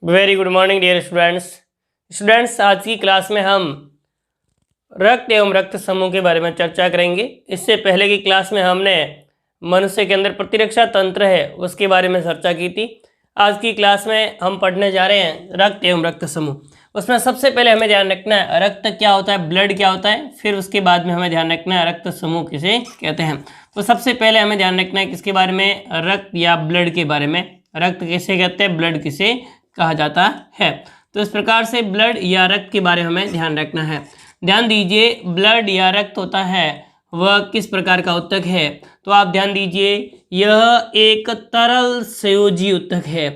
Very good morning dear students. आज की class में हम रक्त एवं रक्त समूह के बारे में चर्चा करेंगे। इससे पहले की क्लास में हमने मनुष्य के अंदर प्रतिरक्षा तंत्र है उसके बारे में चर्चा की थी। आज की क्लास में हम पढ़ने जा रहे हैं रक्त एवं रक्त समूह। उसमें सबसे पहले हमें ध्यान रखना है रक्त क्या होता है, ब्लड क्या होता है, फिर उसके बाद में हमें ध्यान रखना है रक्त समूह किसे कहते हैं। तो सबसे पहले हमें ध्यान रखना है किसके बारे में, रक्त या ब्लड के बारे में। रक्त किसे कहते हैं, ब्लड किसे कहा जाता है। तो इस प्रकार से ब्लड या रक्त के बारे में हमें ध्यान रखना है। ध्यान दीजिए, ब्लड या रक्त होता है वह किस प्रकार का ऊतक है। तो आप ध्यान दीजिए, यह एक तरल संयोजी ऊतक है।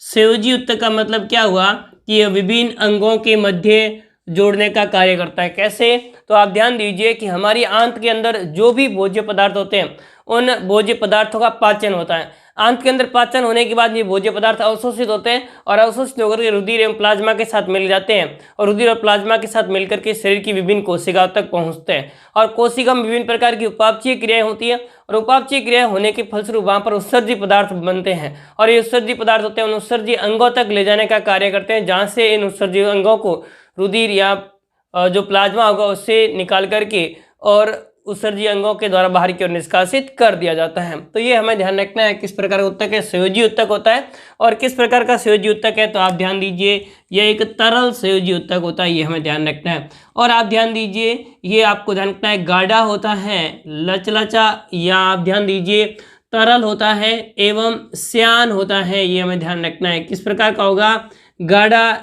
संयोजी ऊतक का मतलब क्या हुआ कि यह विभिन्न अंगों के मध्य जोड़ने का कार्य करता है। कैसे? तो आप ध्यान दीजिए कि हमारी आंत के अंदर जो भी भोज्य पदार्थ होते हैं उन भोज्य पदार्थों का पाचन होता है। आंत के अंदर पाचन होने के बाद ये भोज्य पदार्थ अवशोषित होते हैं और अवशोषित होकर के रुधिर एवं प्लाज्मा के साथ मिल जाते हैं और रुधिर और प्लाज्मा के साथ मिलकर के शरीर की विभिन्न कोशिकाओं तक पहुंचते हैं। और कोशिका में विभिन्न प्रकार की उपापचयी क्रियाएं होती है और उपापचयी क्रिया होने के फलस्वरूप वहां पर उत्सर्जी पदार्थ बनते हैं और ये उत्सर्जी पदार्थ होते हैं उन उत्सर्जी अंगों तक ले जाने का कार्य करते हैं, जहाँ से इन उत्सर्जी अंगों को रुधिर या जो प्लाज्मा होगा उससे निकाल करके और उत्सर्जी अंगों के द्वारा बाहर की ओर निष्कासित कर दिया जाता है। तो ये हमें ध्यान रखना है किस प्रकार का ऊतक है, संयोजी ऊतक होता है। और किस प्रकार का संयोजी ऊतक है, तो आप ध्यान दीजिए यह एक तरल संयोजी ऊतक होता है, ये हमें ध्यान रखना है। और आप ध्यान दीजिए ये आपको ध्यान रखना है गाढ़ा होता है, लचलचा, या आप ध्यान दीजिए तरल होता है एवं श्यान होता है, ये हमें ध्यान रखना है। किस प्रकार का होगा, गाढ़ा,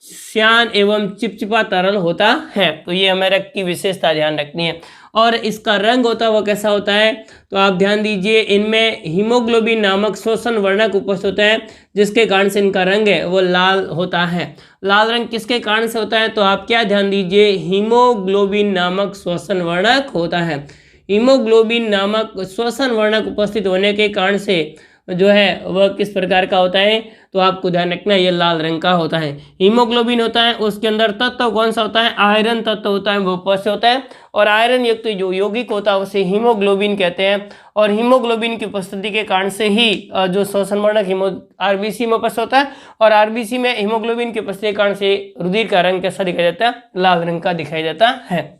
श्यान एवं चिपचिपा तरल होता है। तो ये हमें रक्त की विशेषता ध्यान रखनी है। और इसका रंग होता है वो कैसा होता है, तो आप ध्यान दीजिए इनमें हीमोग्लोबिन नामक श्वसन वर्णक उपस्थित होता है, जिसके कारण से इनका रंग है वो लाल होता है। लाल रंग किसके कारण से होता है, तो आप क्या ध्यान दीजिए, हीमोग्लोबिन नामक श्वसन वर्णक होता है। हीमोग्लोबिन नामक श्वसन वर्णक उपस्थित होने के कारण से जो है वह किस प्रकार का होता है, तो आपको ध्यान रखना है ये लाल रंग का होता है। हीमोग्लोबिन होता है उसके अंदर तत्व कौन सा होता है, आयरन तत्व होता है, वो उपस्थित होता है। और आयरन युक्त जो यौगिक होता है उसे हीमोग्लोबिन कहते हैं। और हीमोग्लोबिन की उपस्थिति के कारण से ही जो श्वसन वर्णक आरबीसी में उपस्थित होता है और आरबीसी में हीमोग्लोबिन की उपस्थिति के कारण से रुधिर का रंग कैसा दिखाई देता है, लाल रंग का दिखाई देता है।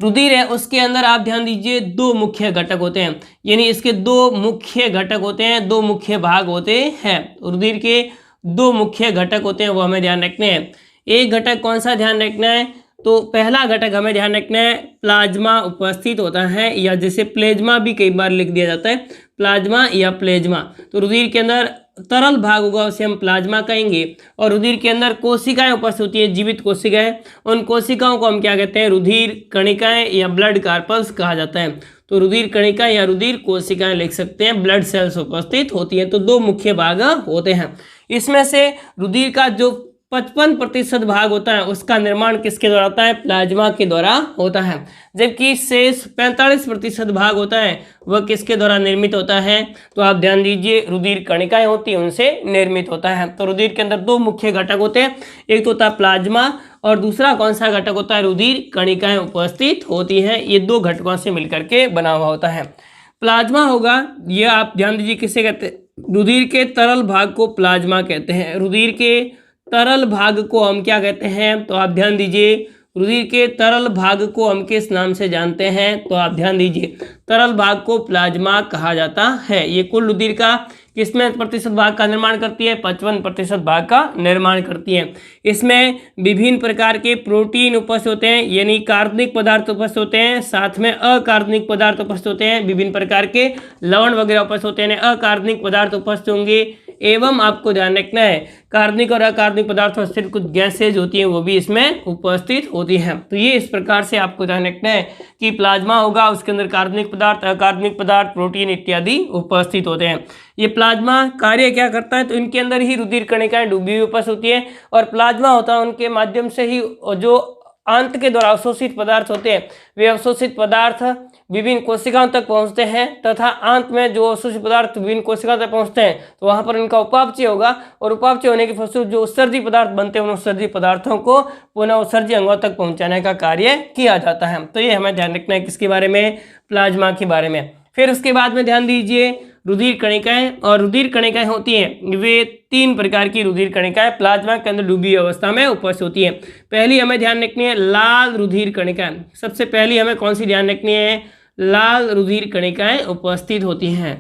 रुधिर है उसके अंदर आप ध्यान दीजिए दो मुख्य घटक होते हैं, यानी इसके दो मुख्य घटक होते हैं, दो मुख्य भाग होते हैं। रुधिर के दो मुख्य घटक होते हैं, वो हमें ध्यान रखने हैं। एक घटक कौन सा ध्यान रखना है, तो पहला घटक हमें ध्यान रखना है प्लाज्मा उपस्थित होता है, या जिसे प्लेज्मा भी कई बार लिख दिया जाता है, प्लाज्मा या प्लेज्मा। तो रुधिर के अंदर तरल भाग होगा उसे हम प्लाज्मा कहेंगे। और रुधिर के अंदर कोशिकाएं उपस्थित होती हैं, जीवित कोशिकाएं, उन कोशिकाओं को हम क्या कहते हैं, रुधिर कणिकाएं या ब्लड कार्पल्स कहा जाता है। तो रुधिर कणिका या रुधिर कोशिकाएं लिख सकते हैं, ब्लड सेल्स उपस्थित होती हैं। तो दो मुख्य भाग होते हैं। इसमें से रुधिर का जो 55% भाग होता है उसका निर्माण किसके द्वारा होता है, प्लाज्मा के द्वारा होता है। जबकि शेष 45% भाग होता है वह किसके द्वारा निर्मित होता है, तो आप ध्यान दीजिए रुधिर कणिकाएं होती हैं उनसे निर्मित होता है। तो रुधिर के अंदर दो मुख्य घटक होते हैं, एक तो होता है प्लाज्मा और दूसरा कौन सा घटक होता है, रुधिर कणिकाएं उपस्थित होती हैं। ये दो घटकों से मिलकर के बना हुआ होता है। प्लाज्मा होगा, ये आप ध्यान दीजिए किसे कहते हैं, रुधिर के तरल भाग को प्लाज्मा कहते हैं। रुधिर के तरल भाग को हम क्या कहते हैं, तो आप ध्यान दीजिए रुधिर के तरल भाग को हम किस नाम से जानते हैं, तो आप ध्यान दीजिए तरल भाग को प्लाज्मा कहा जाता है। ये कुल रुधिर का किसमें प्रतिशत भाग का निर्माण करती है, 55% भाग का निर्माण करती है। इसमें विभिन्न प्रकार के प्रोटीन उपस्थित होते हैं, यानी कार्बनिक पदार्थ उपस्थित होते हैं, साथ में अकार्बनिक पदार्थ उपस्थित होते हैं, विभिन्न प्रकार के लवण वगैरह उपस्थित होते हैं, अकार्बनिक पदार्थ उपस्थित होंगे। एवं आपको ध्यान रखना है कार्बनिक और अकार्बनिक पदार्थों से कुछ गैसेज होती हैं वो भी इसमें उपस्थित होती हैं। तो ये इस प्रकार से आपको ध्यान रखना है कि प्लाज्मा होगा उसके अंदर कार्बनिक पदार्थ, अकार्बनिक पदार्थ, प्रोटीन इत्यादि उपस्थित होते हैं। ये प्लाज्मा कार्य क्या करता है, तो इनके अंदर ही रुधिर कणिकाएं डूबी हुई उपस्थित होती है और प्लाज्मा होता है उनके माध्यम से ही जो आंत के द्वारा अवशोषित पदार्थ होते हैं वे अवशोषित पदार्थ विभिन्न कोशिकाओं तक पहुंचते हैं तथा आंत में जो अवशोषित पदार्थ विभिन्न कोशिकाओं तक पहुंचते हैं तो वहां पर इनका उपापचय होगा और उपापचय होने के फलस्वरूप जो उत्सर्जी पदार्थ बनते हैं उन उत्सर्जी पदार्थों को पुनः उत्सर्जी अंगों तक पहुंचाने का कार्य किया जाता है। तो ये हमें ध्यान रखना है किसके बारे में, प्लाज्मा के बारे में। फिर उसके बाद में ध्यान दीजिए रुधिर कणिकाएं, और रुधिर कणिकाएं होती हैं वे 3 प्रकार की रुधिर कणिकाएं प्लाज्मा के अंदर डूबी अवस्था में उपस्थित होती है। पहली हमें ध्यान रखनी है लाल रुधिर कणिकाएं। सबसे पहली हमें कौन सी ध्यान रखनी है? लाल रुधिर कणिकाएं उपस्थित होती हैं।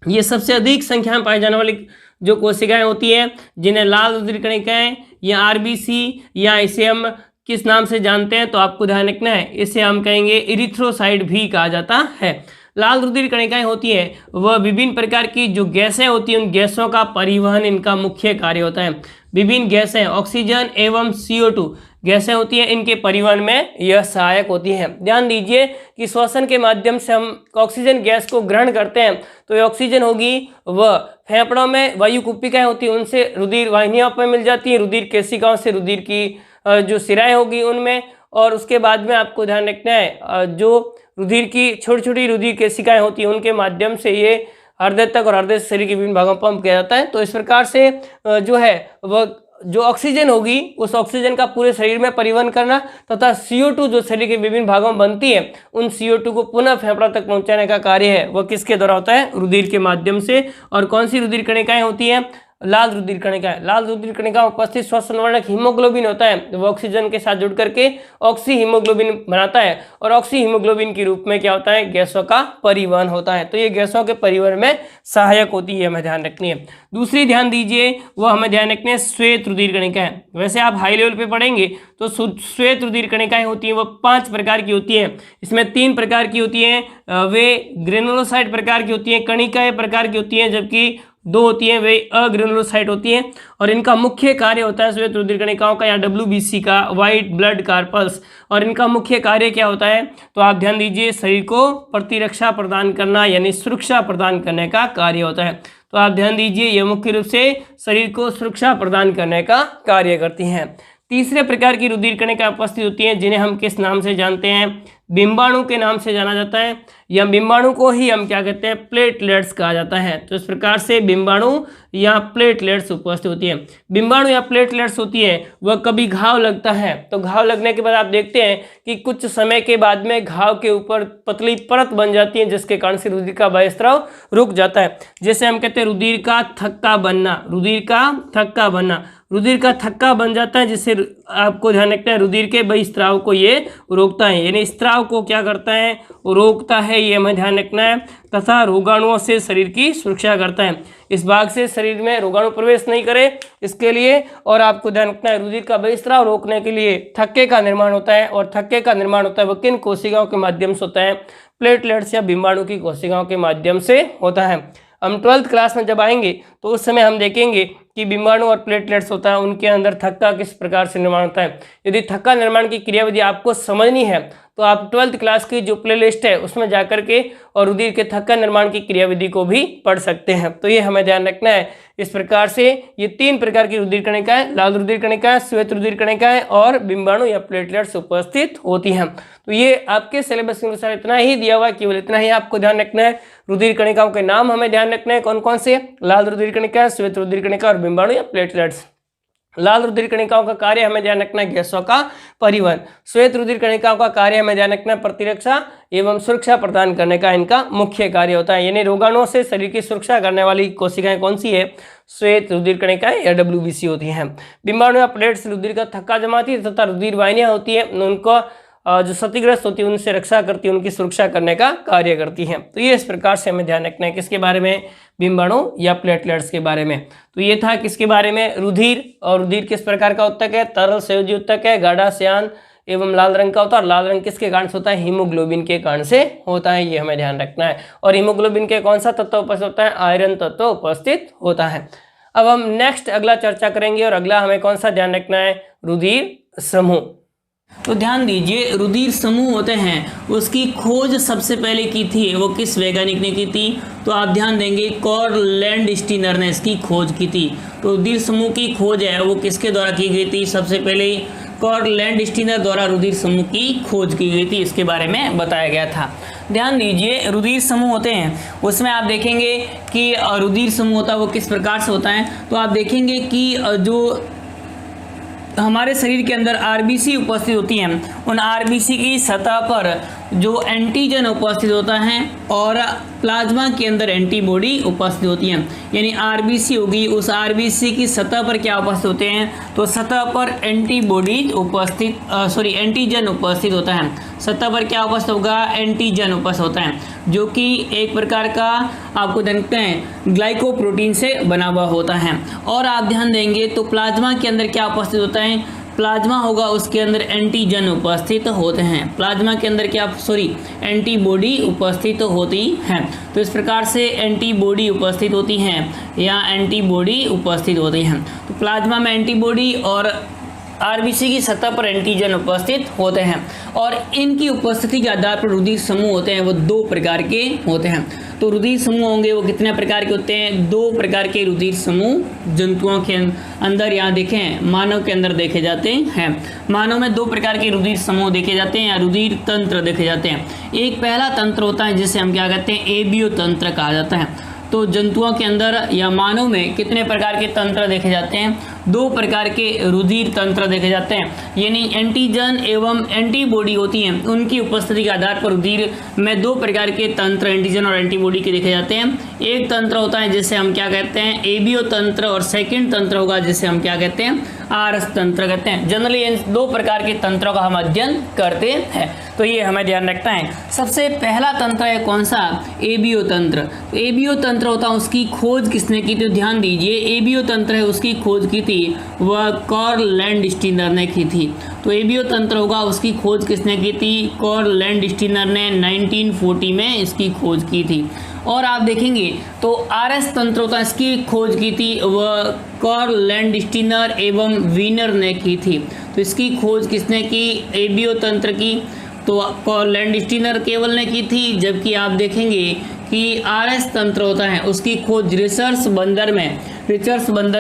ये सबसे अधिक संख्या में पाई जाने वाली जो कोशिकाएं होती हैं जिन्हें लाल रुधिर कणिकाएं या आरबीसी, या इसे हम किस नाम से जानते हैं तो आपको ध्यान रखना है, इसे हम कहेंगे इरिथ्रोसाइट भी कहा जाता है। लाल रुधिर कणिकाएं होती है वह विभिन्न प्रकार की जो गैसें होती हैं उन गैसों का परिवहन इनका मुख्य कार्य होता है। विभिन्न गैसें ऑक्सीजन एवं CO2 गैसें होती हैं, इनके परिवहन में यह सहायक होती हैं। ध्यान दीजिए कि श्वसन के माध्यम से हम ऑक्सीजन गैस को ग्रहण करते हैं तो ये ऑक्सीजन होगी वह फेफड़ों में वायु कुप्पिकाएं होती हैं उनसे रुधिर वाहिनियों पर मिल जाती है, रुधिर केशिकाओं से रुधिर की जो सिराएं होगी उनमें, और उसके बाद में आपको ध्यान रखना है जो रुधिर की छोटी छोटी रुधिर केशिकाएं होती हैं उनके माध्यम से ये हृदय तक और हृदय से शरीर के विभिन्न भागों में पंप किया जाता है। तो इस प्रकार से जो है वह जो ऑक्सीजन होगी उस ऑक्सीजन का पूरे शरीर में परिवहन करना तथा CO2 जो शरीर के विभिन्न भागों में बनती है उन CO2 को पुनः फेफड़ा तक पहुंचाने का कार्य है वह किसके द्वारा होता है? रुधिर के माध्यम से। और कौन सी रुधिर कणिकाएं होती हैं? लाल रुधिर कणिकाएं। लाल रुधिर कणिका में उपस्थित श्वसन वर्णक हीमोग्लोबिन होता है, वो ऑक्सीजन के साथ जुड़ करके ऑक्सी हीमोग्लोबिन बनाता है, और ऑक्सी हीमोग्लोबिन के रूप में क्या होता है? गैसों का परिवहन होता है। तो ये गैसों के परिवहन में सहायक होती है, हमें ध्यान रखनी है। दूसरी ध्यान दीजिए वो हमें ध्यान रखनी है श्वेत रुधिर कणिकाएं। वैसे आप हाई लेवल पे पढ़ेंगे तो श्वेत रुधिर कणिकाएं होती हैं वो 5 प्रकार की होती हैं। इसमें 3 प्रकार की होती हैं, वे ग्रेनुलोसाइट प्रकार की होती हैं, कणिकाएं प्रकार की होती हैं, जबकि 2 होती हैं वे अग्रेनुलोसाइट होती हैं। और इनका मुख्य कार्य होता है श्वेत रुधिर कणिकाओं का या WBC का व्हाइट ब्लड कार्पल्स। और इनका मुख्य कार्य क्या होता है तो आप ध्यान दीजिए शरीर को प्रतिरक्षा प्रदान करना यानी सुरक्षा प्रदान करने का कार्य होता है। तो आप ध्यान दीजिए ये मुख्य रूप से शरीर को सुरक्षा प्रदान करने का कार्य करती हैं। तीसरे प्रकार की रुधिर कणिकाएं उपस्थित होती हैं जिन्हें हम किस नाम से जानते हैं? बिंबाणु के नाम से जाना जाता है, या बिंबाणु को ही हम क्या कहते हैं? प्लेटलेट्स कहा जाता है। तो इस प्रकार से बिंबाणु या प्लेटलेट्स उपस्थित होती है। बिंबाणु या प्लेटलेट्स होती है वह कभी घाव लगता है तो घाव लगने के बाद आप देखते हैं कि कुछ समय के बाद में घाव के ऊपर पतली परत बन जाती है जिसके कारण से रुधिर का बहिस्राव रुक जाता है। जैसे हम कहते हैं रुधिर का थक्का बनना, रुधिर का थक्का बनना, रुधिर का थक्का बन जाता है जिससे आपको ध्यान रखना है रुधिर के बहिस्राव को ये रोकता है, यानी स्त्राव को क्या करता है? रोकता है, ये हमें ध्यान रखना है। तथा रोगाणुओं से शरीर की सुरक्षा करता है, इस भाग से शरीर में रोगाणु प्रवेश नहीं करे इसके लिए। और आपको ध्यान रखना है रुधिर का बहिस्राव रोकने के लिए थक्के का निर्माण होता है, और थक्के का निर्माण होता है वो किन कोशिकाओं के माध्यम से होता है? प्लेटलेट्स या बिंबाणु की कोशिकाओं के माध्यम से होता है। हम 12th क्लास में जब आएंगे तो उस समय हम देखेंगे कि बिंबाणु और प्लेटलेट्स होता है उनके अंदर थक्का किस प्रकार से निर्माण होता है। यदि थक्का निर्माण की क्रियाविधि आपको समझनी है तो आप 12th क्लास की जो प्लेलिस्ट है उसमें जाकर के और रुधिर के थक्का निर्माण की क्रियाविधि को भी पढ़ सकते हैं। तो ये हमें ध्यान रखना है। इस प्रकार से ये 3 प्रकार की रुधिर कणिकाएं, लाल रुधिर कणिकाएं, श्वेत रुधिर कणिकाएं और बिंबाणु या प्लेटलेट्स उपस्थित होती हैं। तो ये आपके सिलेबस के अनुसार इतना ही दिया हुआ है, केवल इतना ही आपको ध्यान रखना है। रुधिर कणिकाओं के नाम हमें ध्यान रखना है कौन कौन से? लाल रुधिर कणिका, श्वेत रुधिर कणिका और बिंबाणु या प्लेटलेट्स। लाल रुधिर कणिकाओं का कार्य हमें ध्यान रखना है गैसों का परिवहन। श्वेत रुधिर कणिकाओं का कार्य हमें ध्यान रखना है प्रतिरक्षा एवं सुरक्षा प्रदान करने का इनका मुख्य कार्य होता है, यानी रोगाणुओं से शरीर की सुरक्षा करने वाली कोशिकाएं कौन सी है? श्वेत रुधिर कणिकाएं या WBC होती हैं। बिंबाणु या प्लेट्स रुधिर का थक्का जमाती है तथा रुधिर वाहिनियां होती है उनको जो क्षतिग्रस्त होती है उनसे रक्षा करती है, उनकी सुरक्षा करने का कार्य करती हैं। तो ये इस प्रकार से हमें ध्यान रखना है किसके बारे में? बिंबाणु या प्लेटलेट्स के बारे में। तो ये था किसके बारे में? रुधिर। और रुधिर किस प्रकार का उत्तक है? तरल संयोजी उत्तक है, गाढ़ा श्यान एवं लाल रंग का होता है। और लाल रंग किसके कारण से होता है? हीमोग्लोबिन के कारण से होता है, ये हमें ध्यान रखना है। और हीमोग्लोबिन के कौन सा तत्व उपस्थित होता है? आयरन तत्व उपस्थित होता है। अब हम नेक्स्ट अगला चर्चा करेंगे और अगला हमें कौन सा ध्यान रखना है? रुधिर समूह। तो ध्यान दीजिए रुधिर समूह होते हैं उसकी खोज सबसे पहले की थी वो किस वैज्ञानिक ने की थी? तो आप ध्यान देंगे कार्ल लैंडस्टीनर ने इसकी खोज की थी। तो रुधिर समूह की खोज है वो किसके द्वारा की गई थी? सबसे पहले कार्ल लैंडस्टीनर द्वारा रुधिर समूह की खोज की गई थी, इसके बारे में बताया गया था। ध्यान दीजिए रुधिर समूह होते हैं उसमें आप देखेंगे कि रुधिर समूह होता है वो किस प्रकार से होता है। तो आप देखेंगे कि जो हमारे शरीर के अंदर आरबीसी उपस्थित होती हैं उन आरबीसी की सतह पर जो एंटीजन उपस्थित होता है और प्लाज्मा के अंदर एंटीबॉडी उपस्थित होती हैं। यानी आरबीसी होगी, उस आरबीसी की सतह पर क्या उपस्थित होते हैं, तो सतह पर एंटीबॉडी उपस्थित एंटीजन उपस्थित होता है। सतह पर क्या उपस्थित होगा, एंटीजन उपस्थित होता है, जो कि एक प्रकार का आपको देखते हैं ग्लाइकोप्रोटीन से बना हुआ होता है। और आप ध्यान देंगे तो प्लाज्मा के अंदर क्या उपस्थित होता है, प्लाज्मा होगा उसके अंदर एंटीजन उपस्थित होते हैं। प्लाज्मा के अंदर क्या एंटीबॉडी उपस्थित होती हैं। तो इस प्रकार से एंटीबॉडी उपस्थित होती हैं या एंटीबॉडी उपस्थित होती हैं। तो प्लाज्मा में एंटीबॉडी और आरबीसी की सतह पर एंटीजन उपस्थित होते हैं। और इनकी उपस्थिति के आधार पर रुधिर समूह होते हैं वो 2 प्रकार के होते हैं। तो रुधिर समूह होंगे वो कितने प्रकार के होते हैं, 2 प्रकार के रुधिर समूह जंतुओं के अंदर, यहाँ देखें मानव के अंदर देखे जाते हैं। मानव में 2 प्रकार के रुधिर समूह देखे जाते हैं या रुधिर तंत्र देखे जाते हैं। एक पहला तंत्र होता है जिसे हम क्या कहते हैं, एबीओ तंत्र कहा जाता है। तो जंतुओं के अंदर या मानव में कितने प्रकार के तंत्र देखे जाते हैं, 2 प्रकार के रुधिर तंत्र देखे जाते हैं। यानी एंटीजन एवं एंटीबॉडी होती हैं, उनकी उपस्थिति के आधार पर रुधिर में 2 प्रकार के तंत्र एंटीजन और एंटीबॉडी के देखे जाते हैं। एक तंत्र होता है जिसे हम क्या कहते हैं, एबीओ तंत्र, और सेकंड तंत्र होगा जिसे हम क्या कहते हैं, आरएस तंत्र कहते हैं। जनरली इन 2 प्रकार के तंत्रों का हम अध्ययन करते हैं, तो ये हमें ध्यान रखना है। सबसे पहला तंत्र है कौन सा, एबीओ तंत्र। एबीओ तंत्र होता है उसकी खोज किसने की, तो ध्यान दीजिए एबीओ तंत्र है उसकी खोज की थी वह कार्ल लैंडस्टीनर ने की थी। तो एबीओ तंत्र होगा उसकी खोज किसने की थी, कार्ल लैंडस्टीनर ने 1940 में इसकी खोज की थी। और आप देखेंगे तो आरएस तंत्र होता है इसकी खोज की थी वह कार्ल लैंडस्टीनर एवं वीनर ने की थी। तो इसकी खोज किसने की, एबीओ तंत्र की, तो कार्ल लैंडस्टीनर केवल ने की थी। जबकि आप देखेंगे कि आरएस तंत्र होता है उसकी खोज रिसर्च बंदर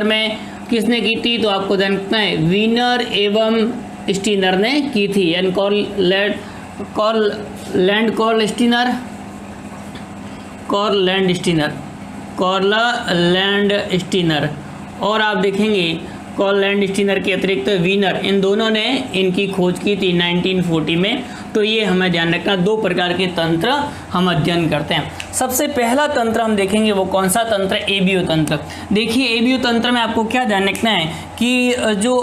में किसने की थी, तो आपको जानना है वीनर एवं स्टीनर ने की थी। यानी कार्ल लैंडस्टीनर और आप देखेंगे कार्ल लैंडस्टीनर के अतिरिक्त वीनर, इन दोनों ने इनकी खोज की थी 1940 में। तो ये हमें ध्यान रखना, 2 प्रकार के तंत्र हम अध्ययन करते हैं। सबसे पहला तंत्र हम देखेंगे वो कौन सा तंत्र, एबीओ तंत्र। देखिए एबीओ तंत्र में आपको क्या ध्यान रखना है कि जो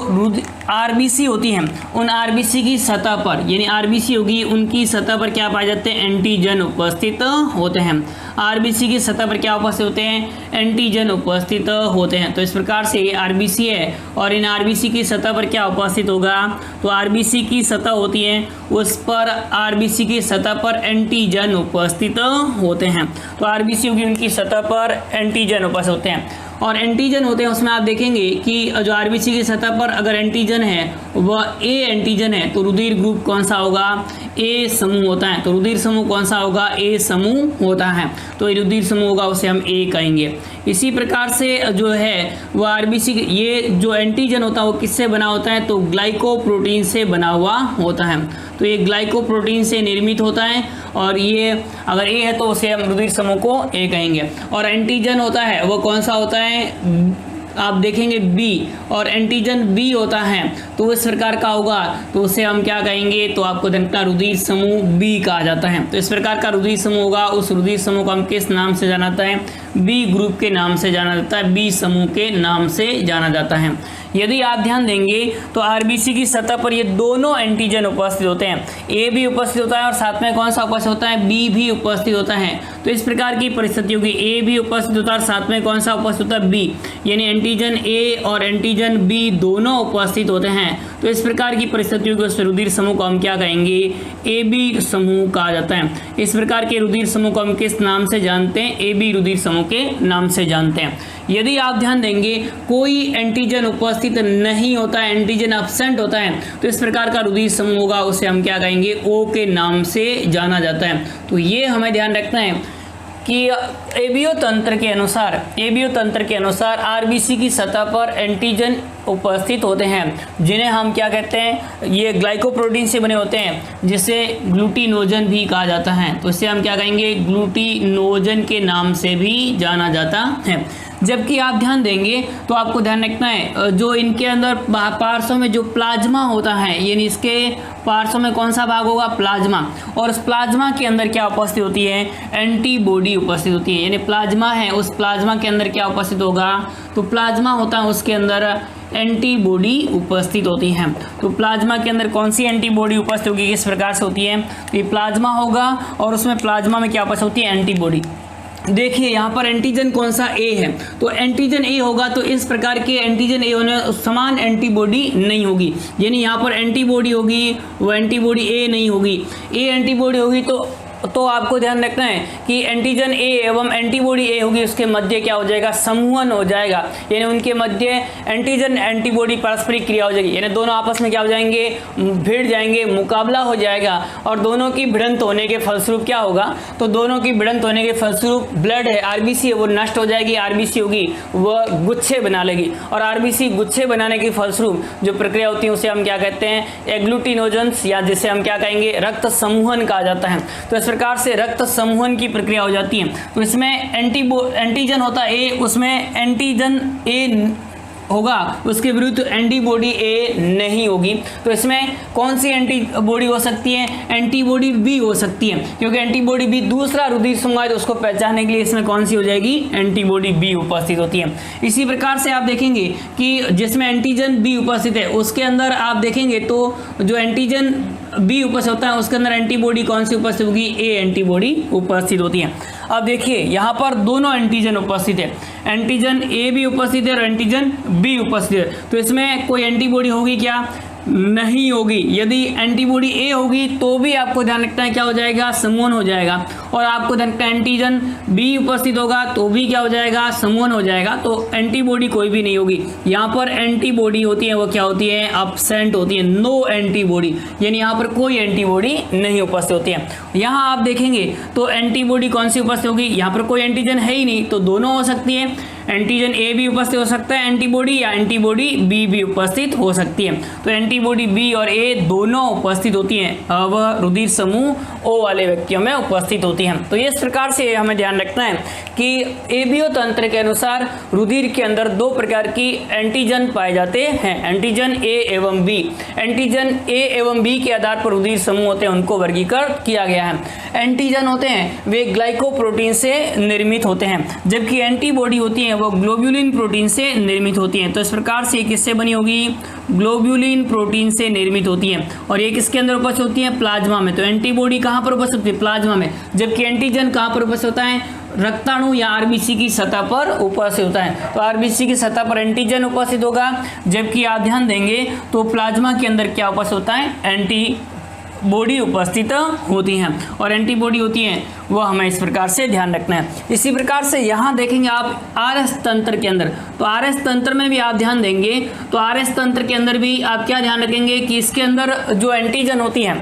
आरबीसी होती हैं उन आरबीसी की सतह पर, यानी आरबीसी होगी उनकी सतह पर क्या पाए जाते हैं, एंटीजन उपस्थित होते हैं। आरबीसी की सतह पर क्या उपस्थित होते हैं, एंटीजन उपस्थित होते हैं। तो इस प्रकार से ये आरबीसी है और इन आरबीसी की सतह पर क्या उपस्थित होगा, तो आरबीसी की सतह होती है उस पर आरबीसी की सतह पर एंटीजन उपस्थित होते हैं। तो आरबीसी होगी उनकी सतह पर एंटीजन उपस्थित होते हैं। और एंटीजन होते हैं उसमें आप देखेंगे कि जो आरबीसी की सतह पर अगर एंटीजन है वह ए एंटीजन है तो रुधिर ग्रुप कौन सा होगा, ए समूह होता है। तो रुधिर समूह कौन सा होगा, ए समूह होता है। तो ये रुधिर समूह होगा उसे हम ए कहेंगे। इसी प्रकार से जो है वह आरबीसी, ये जो एंटीजन होता है वो किससे बना होता है, तो ग्लाइकोप्रोटीन से बना हुआ होता है। तो ये ग्लाइकोप्रोटीन से निर्मित होता है और ये अगर ए है तो उसे हम रुधिर समूह को ए कहेंगे। और एंटीजन होता है वो कौन सा होता है, आप देखेंगे बी, और एंटीजन बी होता है तो इस प्रकार का होगा तो उसे हम क्या कहेंगे, तो आपको देखना रुधिर समूह बी कहा जाता है। तो इस प्रकार का रुधिर समूह होगा, उस रुधिर समूह को हम किस नाम से जाना जाता है, बी ग्रुप के नाम से जाना जाता है, बी समूह के नाम से जाना जाता है। यदि आप ध्यान देंगे तो आरबीसी की सतह पर ये दोनों एंटीजन उपस्थित होते हैं, ए भी उपस्थित होता है और साथ में कौन सा उपस्थित होता है, बी भी उपस्थित होता है। तो इस प्रकार की परिस्थिति होगी, ए भी उपस्थित होता है और साथ में कौन सा उपस्थित होता है, बी, यानी एंटीजन ए और एंटीजन बी दोनों उपस्थित होते हैं। तो इस प्रकार की परिस्थिति होगी उस रुधिर समूह को हम क्या कहेंगे, ए बी समूह कहा जाता है। इस प्रकार के रुधिर समूह को हम किस नाम से जानते हैं, ए बी रुधिर समूह के नाम से जानते हैं। यदि आप ध्यान देंगे कोई एंटीजन उपस्थित नहीं होता है, एंटीजन एब्सेंट होता है, तो इस प्रकार का रुधिर समूह होगा उसे हम क्या कहेंगे, ओ के नाम से जाना जाता है। तो ये हमें ध्यान रखना है कि एबीओ तंत्र के अनुसार आरबीसी की सतह पर एंटीजन उपस्थित होते हैं जिन्हें हम क्या कहते हैं, ये ग्लाइकोप्रोटीन से बने होते हैं जिसे ग्लूटिनोजन भी कहा जाता है। तो इसे हम क्या कहेंगे, ग्लूटिनोजन के नाम से भी जाना जाता है। जबकि आप ध्यान देंगे तो आपको ध्यान रखना है जो इनके अंदर पार्श्व में जो प्लाज्मा होता है, यानी इसके पार्श्व में कौन सा भाग होगा, प्लाज्मा, और उस प्लाज्मा के अंदर क्या उपस्थित होती है, एंटीबॉडी उपस्थित होती है। यानी प्लाज्मा है, उस प्लाज्मा के अंदर क्या उपस्थित होगा, तो प्लाज्मा होता है उसके अंदर एंटीबॉडी उपस्थित होती है। तो प्लाज्मा के अंदर कौन सी एंटीबॉडी उपस्थित होगी, किस प्रकार से होती है, तो ये प्लाज्मा होगा और उसमें प्लाज्मा में क्या उपस्थित होती है, एंटीबॉडी। देखिए यहाँ पर एंटीजन कौन सा ए है, तो एंटीजन ए होगा, तो इस प्रकार के एंटीजन ए होने समान एंटीबॉडी नहीं होगी, यानी यहाँ पर एंटीबॉडी होगी वो एंटीबॉडी ए नहीं होगी, ए एंटीबॉडी होगी तो आपको ध्यान रखना है कि एंटीजन ए एवं एंटीबॉडी ए होगी, उसके मध्य क्या हो जाएगा, समूहन हो जाएगा, यानी उनके मध्य एंटीजन एंटीबॉडी पारस्परिक क्रिया हो जाएगी, यानी दोनों आपस में क्या हो जाएंगे, भिड़ जाएंगे, मुकाबला हो जाएगा, और दोनों की भिड़ंत होने के फलस्वरूप क्या होगा, तो दोनों की भिड़ंत होने के फलस्वरूप ब्लड है, आरबीसी है वो नष्ट हो जाएगी, आरबीसी होगी वह गुच्छे बना लेगी, और आरबीसी गुच्छे बनाने के फलस्वरूप जो प्रक्रिया होती है उसे हम क्या कहते हैं, एग्लूटिनोजेंस, या जिसे हम क्या कहेंगे, रक्त समूहन कहा जाता है। तो इस प्रकार से रक्त समूहन की प्रक्रिया हो जाती है। तो इसमें एंटीजन होता है ए, उसमें एंटीजन ए होगा, उसके विरुद्ध एंटीबॉडी ए नहीं होगी। तो इसमें कौन सी एंटीबॉडी हो सकती है, एंटीबॉडी बी हो सकती है, क्योंकि एंटीबॉडी बी दूसरा रुधिर समूह है, तो उसको पहचानने के लिए इसमें कौन सी हो जाएगी, एंटीबॉडी बी उपस्थित होती है। इसी प्रकार से आप देखेंगे कि जिसमें एंटीजन बी उपस्थित है उसके अंदर आप देखेंगे तो जो एंटीजन बी उपस्थित होता है उसके अंदर एंटीबॉडी कौन सी उपस्थित होगी, ए एंटीबॉडी उपस्थित होती है। अब देखिए यहाँ पर दोनों एंटीजन उपस्थित है, एंटीजन ए भी उपस्थित है और एंटीजन बी उपस्थित है, तो इसमें कोई एंटीबॉडी होगी क्या, नहीं होगी। यदि एंटीबॉडी ए होगी तो भी आपको ध्यान रखना है क्या हो जाएगा, समूहन हो जाएगा, और आपको ध्यान रखना है एंटीजन बी उपस्थित होगा तो भी क्या हो जाएगा, समूहन हो जाएगा, तो एंटीबॉडी कोई भी नहीं होगी। यहाँ पर एंटीबॉडी होती है वो क्या होती है, एब्सेंट होती है, नो एंटीबॉडी, यानी यहाँ पर कोई एंटीबॉडी नहीं उपस्थित होती है। यहाँ आप देखेंगे तो एंटीबॉडी कौन सी उपस्थित होगी, यहाँ पर कोई एंटीजन है ही नहीं, तो दोनों हो सकती है, एंटीजन ए भी उपस्थित हो सकता है एंटीबॉडी, या एंटीबॉडी बी भी उपस्थित हो सकती है। तो एंटीबॉडी बी और ए दोनों उपस्थित होती हैं, वह रुधिर समूह ओ वाले व्यक्तियों में उपस्थित होती हैं। तो इस प्रकार से हमें ध्यान रखना है कि एबीओ तंत्र के अनुसार रुधिर के अंदर दो प्रकार की एंटीजन पाए जाते हैं, एंटीजन ए एवं बी। एंटीजन ए एवं बी के आधार पर रुधिर समूह होते हैं उनको वर्गीकृत किया गया है। एंटीजन होते हैं वे ग्लाइकोप्रोटीन से निर्मित होते हैं, जबकि एंटीबॉडी होती है वो ग्लोब्यूलिन प्रोटीन से निर्मित होती हैं। तो इस प्रकार से किससे बनी होगी, ग्लोब्यूलिन प्रोटीन से निर्मित होती है, और ये किसके अंदर उपस्थित होती है, प्लाज्मा में। तो एंटीबॉडी कहाँ पर उपस्थित होती है, प्लाज्मा में, जबकि एंटीजन कहाँ पर उपस्थित होता है, रक्ताणु या आरबीसी की सतह पर उपस्थित होता है। तो आरबीसी की सतह पर एंटीजन उपस्थित होगा, जबकि आप ध्यान देंगे तो प्लाज्मा के अंदर क्या उपस्थित होता है, एंटीबॉडी उपस्थित होती हैं, और एंटीबॉडी होती हैं वो हमें इस प्रकार से ध्यान रखना है। इसी प्रकार से यहाँ देखेंगे आप आरएस तंत्र के अंदर, तो आरएस तंत्र में भी आप ध्यान देंगे तो आरएस तंत्र के अंदर भी आप क्या ध्यान रखेंगे कि इसके अंदर जो एंटीजन होती हैं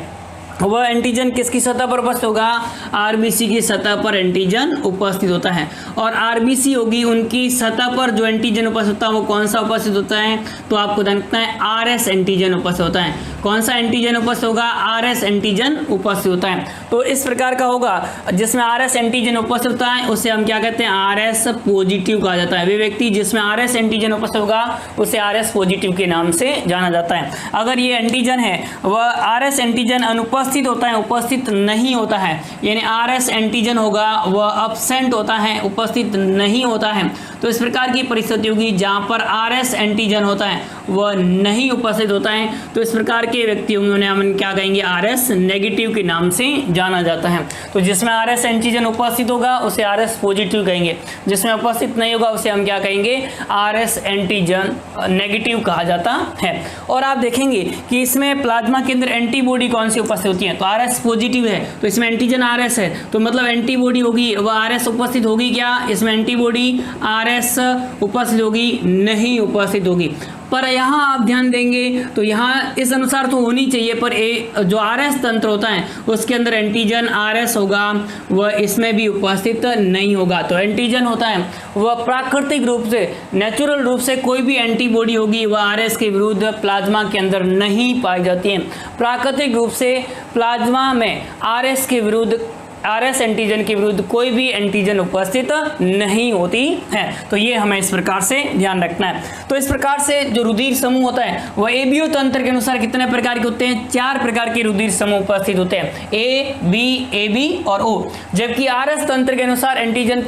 वह एंटीजन किसकी सतह पर उपस्थित होगा, आरबीसी की सतह पर एंटीजन उपस्थित होता है, और आरबीसी होगी उनकी सतह पर जो एंटीजन उपस्थित होता है वो कौन सा उपस्थित होता है, तो आपको ध्यान रखना है आरएस एंटीजन उपस्थित होता है। कौन सा एंटीजन उपस्थित होगा, आरएस एंटीजन उपस्थित होता है। तो इस प्रकार का होगा जिसमें आरएस एंटीजन उपस्थित होता है उसे हम क्या कहते हैं, आरएस पॉजिटिव कहा जाता है। वे व्यक्ति जिसमें आरएस एंटीजन उपस्थित होगा उसे आरएस पॉजिटिव के नाम से जाना जाता है। अगर ये एंटीजन है वह आरएस एंटीजन अनुपस्थित होता है, उपस्थित नहीं होता है, यानी आरएस एंटीजन होगा वह एब्सेंट होता है, उपस्थित नहीं होता है। तो इस प्रकार की परिस्थिति होगी जहां पर आरएस एंटीजन होता है वह नहीं उपस्थित होता है, तो इस प्रकार के व्यक्ति होंगे उन्हें हम क्या कहेंगे, आरएस नेगेटिव के नाम से जाना जाता है। तो जिसमें आरएस एंटीजन उपस्थित होगा उसे आरएस पॉजिटिव कहेंगे, जिसमें उपस्थित नहीं होगा उसे हम क्या कहेंगे, आरएस एंटीजन नेगेटिव कहा जाता है। और आप देखेंगे कि इसमें प्लाज्मा के अंदर एंटीबॉडी कौन सी उपस्थित होती है, तो आरएस पॉजिटिव है, तो इसमें एंटीजन आरएस है, तो मतलब एंटीबॉडी होगी वह आरएस उपस्थित होगी क्या, इसमें एंटीबॉडी आरएस उपस्थित होगी, नहीं उपस्थित होगी। पर यहाँ आप ध्यान देंगे तो यहाँ इस अनुसार तो होनी चाहिए, पर जो आरएस तंत्र होता है उसके अंदर एंटीजन आरएस होगा वह इसमें भी उपस्थित नहीं होगा। तो एंटीजन होता है वह प्राकृतिक रूप से, नेचुरल रूप से कोई भी एंटीबॉडी होगी वह आरएस के विरुद्ध प्लाज्मा के अंदर नहीं पाई जाती है। प्राकृतिक रूप से प्लाज्मा में आरएस के विरुद्ध RS एंटीजन के विरुद्ध कोई भी एंटीजन उपस्थित नहीं होती है। तो ये हमें इस प्रकार से ध्यान रखना है। तो इस प्रकार से जो रुधिर समूह होता है वह एबीओ तंत्र के अनुसार कितने प्रकार के होते हैं? 4 प्रकार के रुधिर समूह उपस्थित होते हैं, ए, बी, AB और O। जबकि RS तंत्र के अनुसार एंटीजन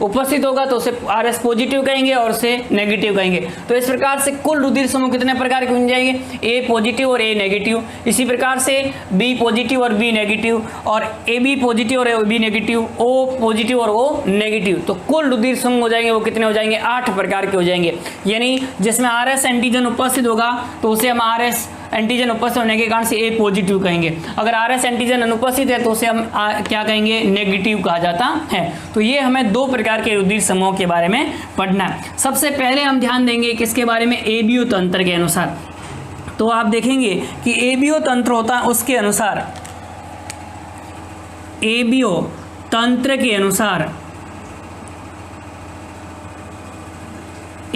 उपस्थित होगा तो उसे RS पॉजिटिव कहेंगे और उसे नेगेटिव कहेंगे। तो इस प्रकार से कुल रुधिर समूह कितने प्रकार के बन जाएंगे? A पॉजिटिव और A नेगेटिव। इसी प्रकार से B पॉजिटिव और B नेगेटिव, और AB पॉजिटिव और AB नेगेटिव, O पॉजिटिव और O नेगेटिव। तो कुल रुधिर समूह हो जाएंगे वो कितने हो जाएंगे? 8 प्रकार के हो जाएंगे। यानी जिसमें RS एंटीजन उपस्थित होगा तो उसे हम RS एंटीजन उपस्थित होने के कारण से A पॉजिटिव कहेंगे। अगर RS एंटीजन अनुपस्थित है तो उसे हम क्या कहेंगे? नेगेटिव कहा जाता है। तो ये हमें 2 प्रकार के रुधिर समूहों के बारे में पढ़ना है। सबसे पहले हम ध्यान देंगे किसके बारे में? एबीओ तंत्र के अनुसार। तो आप देखेंगे कि एबीओ तंत्र होता है उसके अनुसार, एबीओ तंत्र के अनुसार,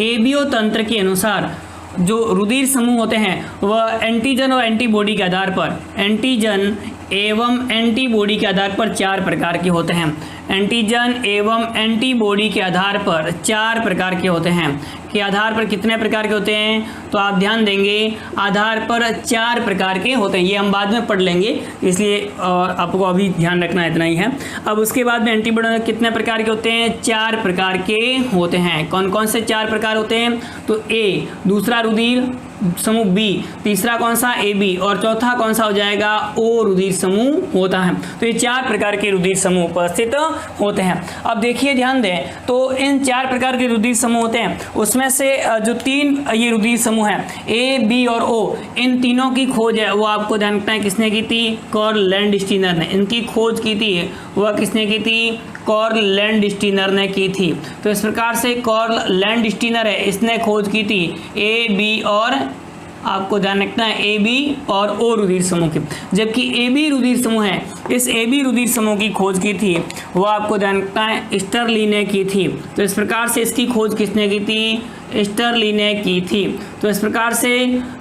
एबीओ तंत्र के अनुसार जो रुधिर समूह होते हैं वह एंटीजन और एंटीबॉडी के आधार पर, एंटीजन एवं एंटीबॉडी के आधार पर 4 प्रकार के होते हैं। एंटीजन एवं एंटीबॉडी के आधार पर 4 प्रकार के होते हैं। के आधार पर कितने प्रकार के होते हैं? तो आप ध्यान देंगे आधार पर 4 प्रकार के होते हैं। ये हम बाद में पढ़ लेंगे, इसलिए आपको अभी ध्यान रखना इतना ही है। अब उसके बाद में एंटीबॉडी कितने प्रकार के होते हैं? 4 प्रकार के होते हैं। कौन कौन से 4 प्रकार होते हैं? तो ए दूसरा रुधिर समूह, बी तीसरा कौन सा? AB, और चौथा कौन सा हो जाएगा? O रुधिर समूह होता है। तो ये 4 प्रकार के रुधिर समूह उपस्थित होते हैं। अब देखिए ध्यान दें, तो इन 4 प्रकार के रुधिर समूह होते हैं, उसमें से जो 3 ये रुधिर समूह हैं A, B और O, इन तीनों की खोज है वो आपको ध्यान रखना है किसने की थी? कार्ल लैंडस्टीनर ने। इनकी खोज की थी वह किसने की थी? कार्ल लैंडस्टीनर ने की थी। तो इस प्रकार से कार्ल लैंडस्टीनर है, इसने खोज की थी A, B और आपको ध्यान रखना है AB और O रुधिर समूह की। जबकि AB रुधिर समूह है, इस AB रुधिर समूह की खोज की थी वो आपको ध्यान रखना है स्टर्ली ने की थी। तो इस प्रकार से इसकी खोज किसने की थी? स्टर्ली ने की थी। तो इस प्रकार से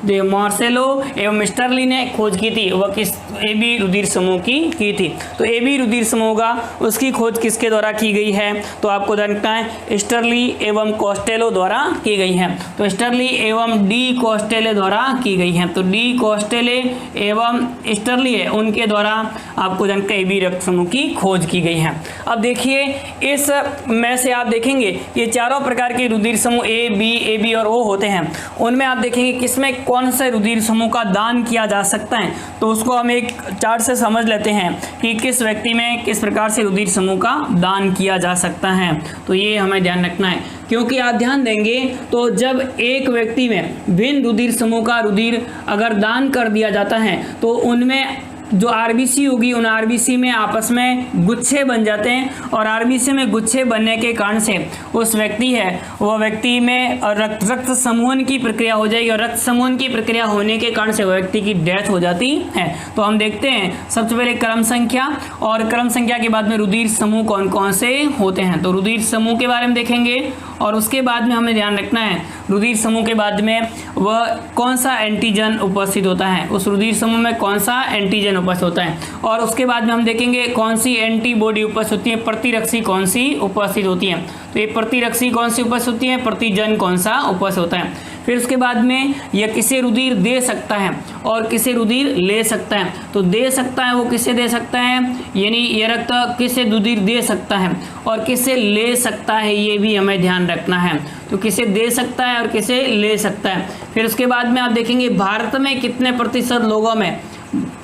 जो मार्सेलो एवं स्टर्ली ने खोज की थी वह किस? AB रुधिर समूह की थी। तो AB रुधिर समूह होगा उसकी खोज किसके द्वारा की गई है? तो आपको ध्यान रखना है स्टर्ली एवं कोस्टेलो द्वारा की गई है। तो स्टर्ली एवं डी कोस्टेले द्वारा की गई है। तो डी कोस्टेले एवं स्टर्ली है उनके द्वारा आपको ध्यान रखना AB रक्त समूह की खोज की गई है। अब देखिए इस में से आप देखेंगे ये चारों प्रकार के रुधिर समूह A, B, AB और O होते हैं। उनमें आप देखेंगे किसमें कौन से रुधिर समूह का दान किया जा सकता है। तो उसको हम एक चार्ट से समझ लेते हैं कि किस व्यक्ति में किस प्रकार से रुधिर समूह का दान किया जा सकता है। तो ये हमें ध्यान रखना है, क्योंकि आप ध्यान देंगे तो जब एक व्यक्ति में भिन्न रुधिर समूह का रुधिर अगर दान कर दिया जाता है तो उनमें जो RBC होगी उन RBC में आपस में गुच्छे बन जाते हैं, और RBC में गुच्छे बनने के कारण से उस व्यक्ति है वह व्यक्ति में रक्त समूहन की प्रक्रिया हो जाएगी, और रक्त समूहन की प्रक्रिया होने के कारण से वह व्यक्ति की डेथ हो जाती है। तो हम देखते हैं सबसे पहले क्रम संख्या, और क्रम संख्या के बाद में रुधिर समूह कौन कौन से होते हैं। तो रुधिर समूह के बारे में देखेंगे, और उसके बाद में हमें ध्यान रखना है रुधिर समूह के बाद में वह कौन सा एंटीजन उपस्थित होता है, उस रुधिर समूह में कौन सा एंटीजन उपस्थित होता है, और उसके बाद में हम देखेंगे कौन सी एंटीबॉडी उपस्थित होती है, प्रतिरक्षी कौन सी उपस्थित होती है। तो ये प्रतिरक्षी कौन सी उपस्थित होती है, प्रतिजन कौन सा उपस्थित होता है। फिर उसके बाद में यह किसे रुधिर दे सकता है और किसे रुधिर ले सकता है। तो दे सकता है वो किसे दे सकता है, यानी ये रक्त किसे रुधिर दे सकता है, और किसे ले सकता है ये भी हमें ध्यान रखना है। तो किसे दे सकता है और किसे ले सकता है। फिर उसके बाद में आप देखेंगे भारत में कितने प्रतिशत लोगों में,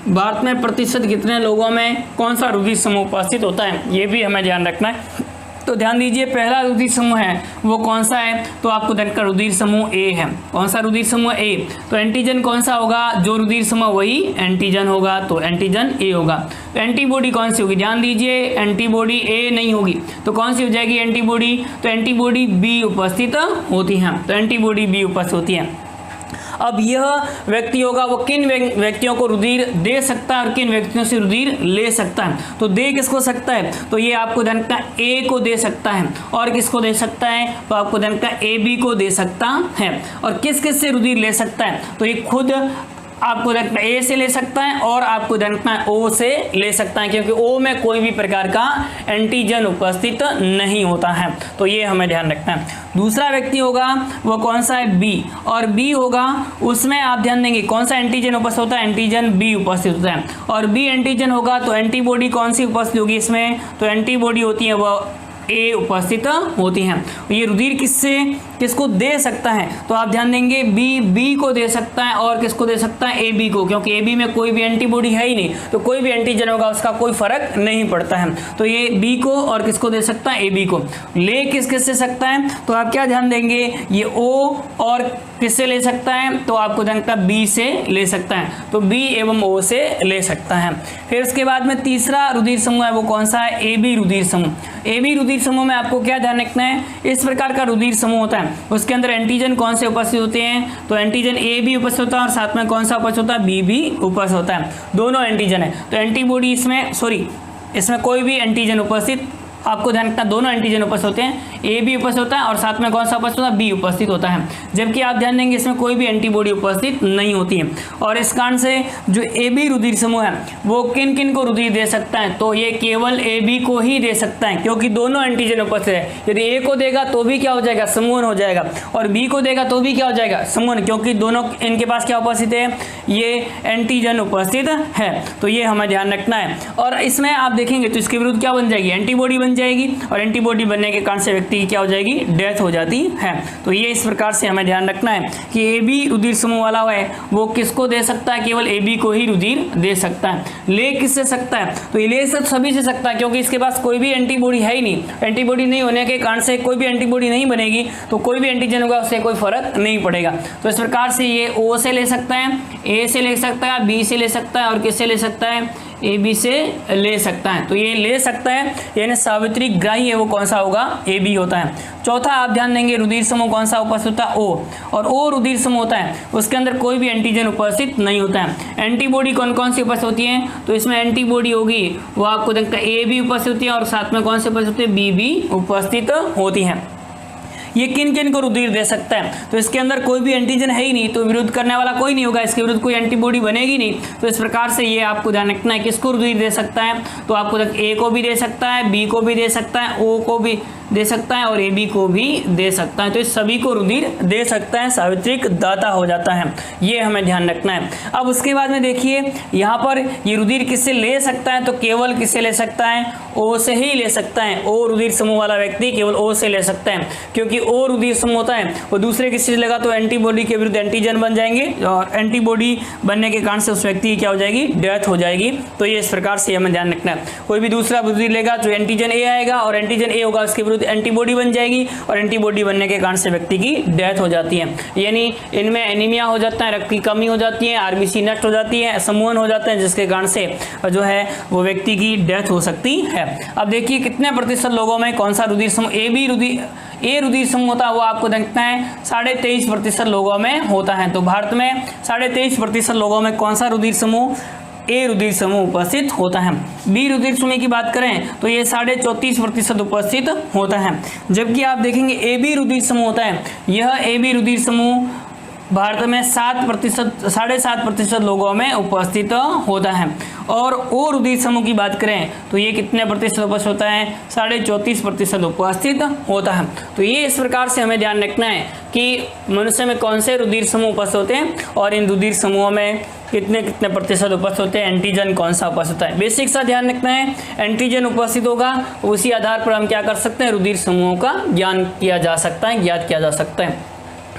भारत में प्रतिशत कितने लोगों में कौन सा रुधिर समूह उपस्थित होता है, ये भी हमें ध्यान रखना है। तो ध्यान दीजिए पहला रुधिर समूह है वो कौन सा है, तो आपको ध्यान का रुधिर समूह ए है। कौन सा रुधिर समूह ए, तो एंटीजन कौन सा होगा, जो रुधिर समूह वही एंटीजन होगा, तो एंटीजन ए होगा। तो एंटीबॉडी कौन सी होगी, ध्यान दीजिए एंटीबॉडी ए नहीं होगी, तो कौन सी हो जाएगी एंटीबॉडी, तो एंटीबॉडी बी उपस्थित होती है। तो एंटीबॉडी बी उपस्थित होती है। अब यह व्यक्ति होगा वो किन व्यक्तियों को रुधिर दे सकता है और किन व्यक्तियों से रुधिर ले सकता है। तो दे किसको सकता है, तो ये आपको ध्यान रखना ए को दे सकता है, और किसको दे सकता है, तो आपको ध्यान रखना ए बी को दे सकता है। और किस किस से रुधिर ले सकता है, तो ये खुद आपको रखना ए से ले सकता है और आपको रखना है ओ से ले सकता है, क्योंकि ओ में कोई भी प्रकार का एंटीजन उपस्थित नहीं होता है। तो ये हमें ध्यान रखना है। दूसरा व्यक्ति होगा वो कौन सा है, बी, और बी होगा उसमें आप ध्यान देंगे कौन सा एंटीजन उपस्थित होता है, एंटीजन बी उपस्थित होता है। और बी एंटीजन होगा तो एंटीबॉडी कौन सी उपस्थित होगी इसमें, तो एंटीबॉडी होती है वो ए उपस्थित होती हैं। ये रुधिर किसको दे सकता है, तो आप ध्यान देंगे बी को दे सकता है और किसको दे सकता है, ए बी को, क्योंकि ए बी में कोई भी एंटीबॉडी है ही नहीं, तो कोई भी एंटीजन होगा उसका कोई फर्क नहीं पड़ता है। तो ये बी को और किसको दे सकता है, ए बी को। ले किस से सकता है, तो आप क्या ध्यान देंगे, ये ओ और किससे ले सकता है, तो आपको ध्यान रखना बी से ले सकता है, तो बी एवं ओ से ले सकता है। फिर उसके बाद में तीसरा रुधिर समूह है वो कौन सा है, ए बी रुधिर समूह। ए बी रुधिर समूह में आपको क्या ध्यान रखना है, इस प्रकार का रुधिर समूह होता है, उसके अंदर एंटीजन कौन से उपस्थित होते हैं, तो एंटीजन ए भी उपस्थित होता है और साथ में कौन सा उपस्थित होता है, बी भी उपस्थित होता है। दोनों एंटीजन है, तो एंटीबॉडी इसमें कोई भी एंटीजन उपस्थित, आपको ध्यान रखना दोनों एंटीजन उपस्थित होते हैं, ए भी उपस्थित होता है और साथ में कौन सा उपस्थित होता है, बी उपस्थित होता है। जबकि आप ध्यान देंगे इसमें कोई भी एंटीबॉडी उपस्थित नहीं होती है। और इस कारण से जो ए बी रुधिर समूह है वो किन किन को रुधिर दे सकता है, तो ये केवल ए बी को ही दे सकता है, क्योंकि दोनों एंटीजन उपस्थित है। यदि ए को देगा तो भी क्या हो जाएगा, समूहन हो जाएगा, और बी को देगा तो भी क्या हो जाएगा, समूहन, क्योंकि दोनों इनके पास क्या उपस्थित है, ये एंटीजन उपस्थित है। तो ये हमें ध्यान रखना है। और इसमें आप देखेंगे तो इसके विरुद्ध क्या बन जाएगी, एंटीबॉडी बन जाएगी, और एंटीबॉडी बनने के कारण से व्यक्ति की क्या हो जाएगी, डेथ हो जाती है। तो ये इस प्रकार से हमें ध्यान रखना है कि ए बी रुधिर समूह वाला है वो किसको दे सकता है, केवल ए बी को ही रुधिर दे सकता है। ले किससे सकता है, तो ये ले सभी से सकता है, क्योंकि इसके पास कोई भी एंटीबॉडी है ही नहीं। एंटीबॉडी नहीं होने के कारण से कोई भी एंटीबॉडी नहीं बनेगी, तो कोई भी एंटीजन होगा उससे कोई फर्क नहीं पड़ेगा। तो इस प्रकार से ये ओ से ले सकता है, ए से ले सकता है, बी से ले सकता है और किससे ले सकता है, ए बी से ले सकता है। तो ये ले सकता है यानी सावित्री ग्राही है वो कौन सा होगा, ए बी होता है। चौथा आप ध्यान देंगे रुधिर समूह कौन सा उपस्थित होता है, ओ, और ओ रुधिर समूह होता है उसके अंदर कोई भी एंटीजन उपस्थित नहीं होता है। एंटीबॉडी कौन कौन सी उपस्थित होती है, तो इसमें एंटीबॉडी होगी वो आपको देखता है ए भी उपस्थित होती है और साथ में कौन से उपस्थित होती है, बी भी उपस्थित होती है। ये किन किन को रुधिर दे सकता है, तो इसके अंदर कोई भी एंटीजन है ही नहीं, तो विरुद्ध करने वाला कोई नहीं होगा, इसके विरुद्ध कोई एंटीबॉडी बनेगी नहीं। तो इस प्रकार से ये आपको ध्यान रखना है किसको रुधिर दे सकता है, तो आपको ए को भी दे सकता है, बी को भी दे सकता है, ओ को भी दे सकता है और ए बी को भी दे सकता है। तो इस सभी को रुधिर दे सकता है, सावित्रिक दाता हो जाता है, ये हमें ध्यान रखना है। अब उसके बाद में देखिए यहाँ पर ये रुधिर किससे ले सकता है, तो केवल किससे ले सकता है, ओ से ही ले सकता है। ओ रुधिर समूह वाला व्यक्ति केवल ओ से ले सकता है, क्योंकि ओ रुधिर समूह होता है वो दूसरे किसी से लगा तो एंटीबॉडी के विरुद्ध एंटीजन बन जाएंगे और एंटीबॉडी बनने के कारण से उस व्यक्ति की क्या हो जाएगी, डेथ हो जाएगी। तो ये इस प्रकार से हमें ध्यान रखना है। कोई भी दूसरा रुधिर लेगा तो एंटीजन ए आएगा और एंटीजन ए होगा उसके विरुद्ध एंटीबॉडी बन जाएगी और एंटीबॉडी बनने के कारण से व्यक्ति की डेथ हो जाती है। यानी इनमें एनीमिया हो जाता है, रक्त की कमी हो जाती है, आरबीसी नष्ट हो जाती है, समूहन हो जाते हैं, जिसके कारण से जो है वो व्यक्ति की डेथ हो सकती है। अब देखिए कितने प्रतिशत लोगों में कौन सा रुधिर समूह ए रुधिर समूह होता है, वो आपको देखना है 23.5% लोगों में होता है। तो भारत में 23.5% लोगों में कौन सा रुधिर समूह, ए रुधिर समूह उपस्थित होता है। बी रुधिर समूह की बात करें तो ये 34.5% उपस्थित होता है। जबकि आप देखेंगे ए बी रुधिर समूह होता है, यह ए बी रुधिर समूह भारत में 7.5% लोगों में उपस्थित होता है। और ओ रुधिर समूह की बात करें तो ये कितने प्रतिशत उपस्थित होता है, 34.5% उपस्थित होता है। तो ये इस प्रकार से हमें ध्यान रखना है कि मनुष्य में कौन से रुधिर समूह उपस्थित होते हैं और इन रुधिर समूहों में कितने प्रतिशत उपस्थित होते हैं, एंटीजन कौन सा उपस्थित होता है। बेसिक सा ध्यान रखना है, एंटीजन उपस्थित होगा उसी आधार पर हम क्या कर सकते हैं, रुधिर समूहों का ज्ञान किया जा सकता है, ज्ञात किया जा सकता है।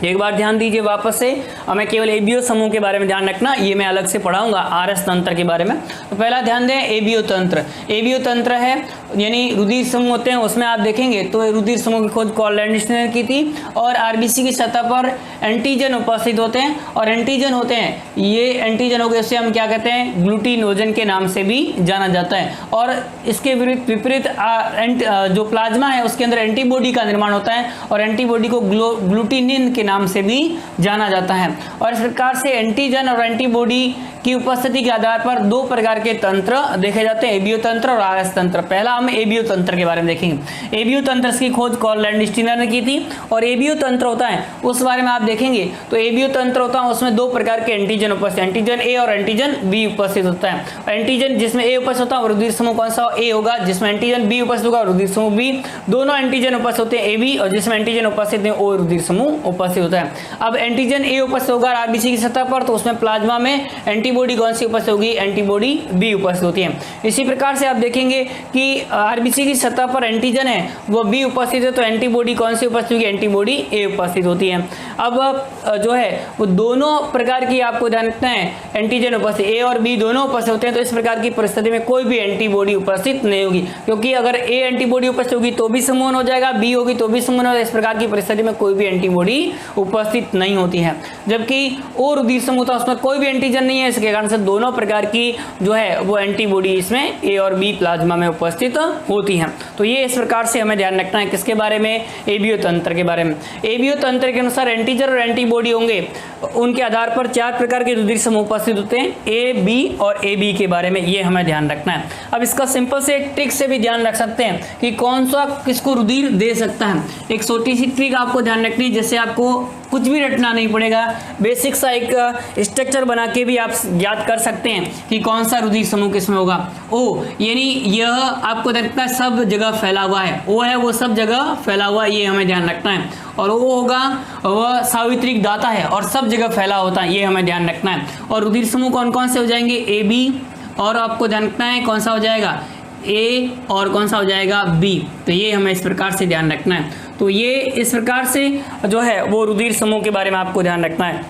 एक बार ध्यान दीजिए वापस से, हमें केवल एबीओ समूह के बारे में ध्यान रखना, ये मैं अलग से पढ़ाऊंगा आरएस तंत्र के बारे में। तो पहला ध्यान दें एबीओ तंत्र। एबीओ तंत्र है यानी रुधिर समूह होते हैं, उसमें आप देखेंगे तो रुधिर समूह की खोज कॉललैंडिस ने की थी। और आरबीसी की सतह पर एंटीजन उपस्थित होते हैं और एंटीजन होते हैं, ये एंटीजन हो गए उसे हम क्या कहते हैं, ग्लूटिनोजन के नाम से भी जाना जाता है। और इसके विपरीत जो प्लाज्मा है उसके अंदर एंटीबॉडी का निर्माण होता है और एंटीबॉडी को ग्लूटिनिन के नाम से भी जाना जाता है। और इस प्रकार से एंटीजन और एंटीबॉडी की उपस्थिति के आधार पर दो प्रकार के तंत्र देखे जाते हैं, एबीओ तंत्र और आरएस तंत्र। पहला हम एबीओ तंत्र के बारे में देखेंगे। एबीओ तंत्र की खोज कॉल लैंडस्टीनर ने की थी। और एबीओ तंत्र होता है उस बारे में आप देखेंगे तो एबीओ तंत्र होता है उसमें दो प्रकार के एंटीजन उपस्थित, एंटीजन ए और एंटीजन बी उपस्थित होता है। एंटीजन जिसमें ए उपस्थित होता है रुधिर समूह कौन सा ए होगा, जिसमें एंटीजन बी उपस्थित होगा रुधिर समूह बी। दोनों एंटीजन उपस्थित होते हैं ए बी, और जिसमें एंटीजन उपस्थित है ओ रुधिर समूह उपस्थित होता है। अब एंटीजन ए उपस्थित होगा आरबीसी की सतह पर तो उसमें प्लाज्मा में एंटीबॉडी कौन सी उपस्थित होगी, एंटीबॉडी बी उपस्थित होती है। इसी प्रकार से आप देखेंगे कि आरबीसी की सतह पर एंटीजन है वो बी उपस्थित है तो एंटीबॉडी कौन सी उपस्थित होगी, एंटीबॉडी ए उपस्थित होती है। अब जो है वो दोनों प्रकार की आपको ध्यान रखना है एंटीजन उपस्थित, ए और बी दोनों उपस्थित होते हैं तो इस प्रकार की परिस्थिति में कोई भी एंटीबॉडी उपस्थित नहीं होगी, क्योंकि अगर ए एंटीबॉडी उपस्थित होगी तो भी समूहन हो जाएगा, बी होगी तो भी समूहन हो जाएगा। इस प्रकार की परिस्थिति में कोई भी एंटीबॉडी उपस्थित नहीं होती है। जबकि ओ रुधिर समूह था उसमें कोई भी एंटीजन नहीं है, इसके कारण से दोनों प्रकार की जो है वो एंटीबॉडी इसमें ए और बी प्लाज्मा में उपस्थित होती हैं। तो ये इस प्रकार से हमें ध्यान रखना है किसके बारे में, एबीओ तंत्र के बारे में। एबीओ तंत्र के अनुसार एंटीजन और एंटीबॉडी होंगे उनके आधार पर चार प्रकार के रुधिर समूह उपस्थित होते हैं, ए बी और ए बी के बारे में ये हमें ध्यान रखना है। अब इसका सिंपल से एक ट्रिक से भी ध्यान रख सकते हैं कि कौन सा किसको रुधिर दे सकता है। एक छोटी सी ट्रिक आपको ध्यान रखनी है, जैसे आपको कुछ भी रटना नहीं पड़ेगा, बेसिक सा एक स्ट्रक्चर बना के भी आप याद कर सकते हैं कि कौन सा रुधिर समूह किसमें होगा। ओ यानी यह आपको रखना है सब जगह फैला हुआ है, ओ है वो सब जगह फैला हुआ है, ये हमें ध्यान रखना है। और वो होगा वह सावित्रिक दाता है और सब जगह फैला होता है, ये हमें ध्यान रखना है। और रुधिर समूह कौन कौन से हो जाएंगे, ए बी, और आपको ध्यान रखना है कौन सा हो जाएगा ए और कौन सा हो जाएगा बी। तो ये हमें इस प्रकार से ध्यान रखना है। तो ये इस प्रकार से जो है वो रुधिर समूह के बारे में आपको ध्यान रखना है।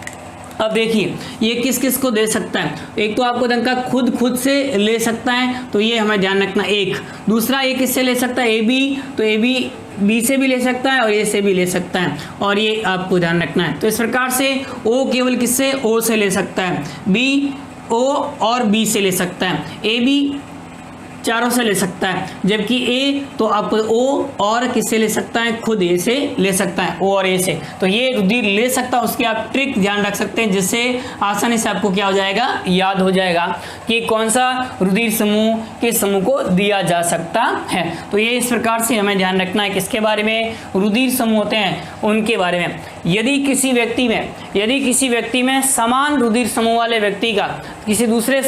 अब देखिए ये किस किस को दे सकता है, एक तो आपको ध्यान का खुद से ले सकता है तो ये हमें ध्यान रखना एक। दूसरा एक किससे ले सकता है, ए बी, तो ए बी बी से भी ले सकता है और ए से भी ले सकता है, और ये आपको ध्यान रखना है। तो इस प्रकार से ओ केवल किससे, ओ से ले सकता है, बी ओ और बी से ले सकता है, ए बी चारों से ले सकता है, जबकि ए तो आपको ओ और किससे ले सकता है, खुद ए से ले सकता है, ओ और ए से। तो ये रुधिर ले सकता है, उसकी आप ट्रिक ध्यान रख सकते हैं जिससे आसानी से आपको क्या हो जाएगा, याद हो जाएगा कि कौन सा रुधिर समूह किस समूह को दिया जा सकता है। तो ये इस प्रकार से हमें ध्यान रखना है किसके बारे में, रुधिर समूह होते हैं उनके बारे में। यदि किसी व्यक्ति में समान रुधिर समूह वाले व्यक्ति का किसी दूसरे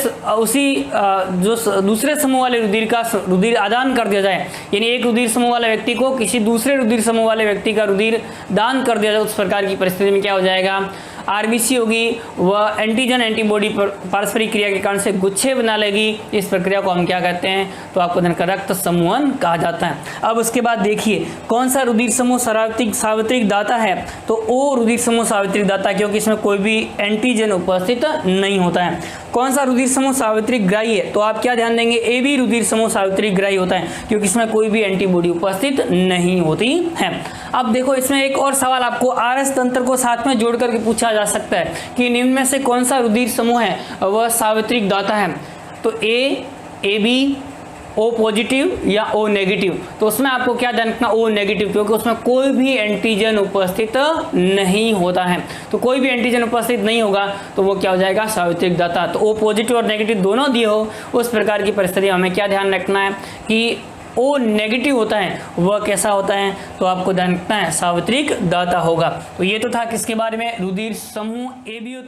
दूसरे समूह वाले रुधिर आदान कर दिया जाए, यानी एक रुधिर समूह वाले व्यक्ति को किसी दूसरे रुधिर समूह वाले व्यक्ति का रुधिर दान कर दिया जाए, उस प्रकार की परिस्थिति में क्या हो जाएगा, आरबीसी होगी वह एंटीजन एंटीबॉडी पारस्परिक क्रिया के कारण से गुच्छे बना लेगी। इस प्रक्रिया को हम क्या कहते हैं, तो आपको रक्त समूहन कहा जाता है। अब उसके बाद देखिए कौन सा रुधिर समूह सावित्रिक दाता है, तो ओ रुधिर समूह सावित्रिक दाता, क्योंकि इसमें कोई भी एंटीजन उपस्थित नहीं होता है। कौन सा रुधिर समूह सावित्रिक ग्राही है, तो आप क्या ध्यान देंगे, ए बी रुधिर समूह सावित्रिक ग्राही होता है, क्योंकि इसमें कोई भी एंटीबॉडी उपस्थित नहीं होती है। अब देखो इसमें एक और सवाल आपको आरएस तंत्र को साथ में जोड़ करके पूछा जा सकता है कि निम्न में से कौन सा रुधिर समूह है वह सावित्रिक दाता है, तो ए बी, ओ पॉजिटिव या ओ नेगेटिव। तो उसमें आपको क्या ध्यान रखना, ओ नेगेटिव, क्योंकि उसमें कोई भी एंटीजन उपस्थित नहीं होता है। तो कोई भी एंटीजन उपस्थित नहीं होगा तो वो क्या हो जाएगा, सावित्रिक दाता। तो ओ पॉजिटिव और नेगेटिव दोनों दिए हो उस प्रकार की परिस्थिति हमें क्या ध्यान रखना है कि ओ नेगेटिव होता है वह कैसा होता है, तो आपको ध्यान रखना है सावित्रिक दाता होगा। तो ये तो था किसके बारे में, रुधिर समूह एबीओ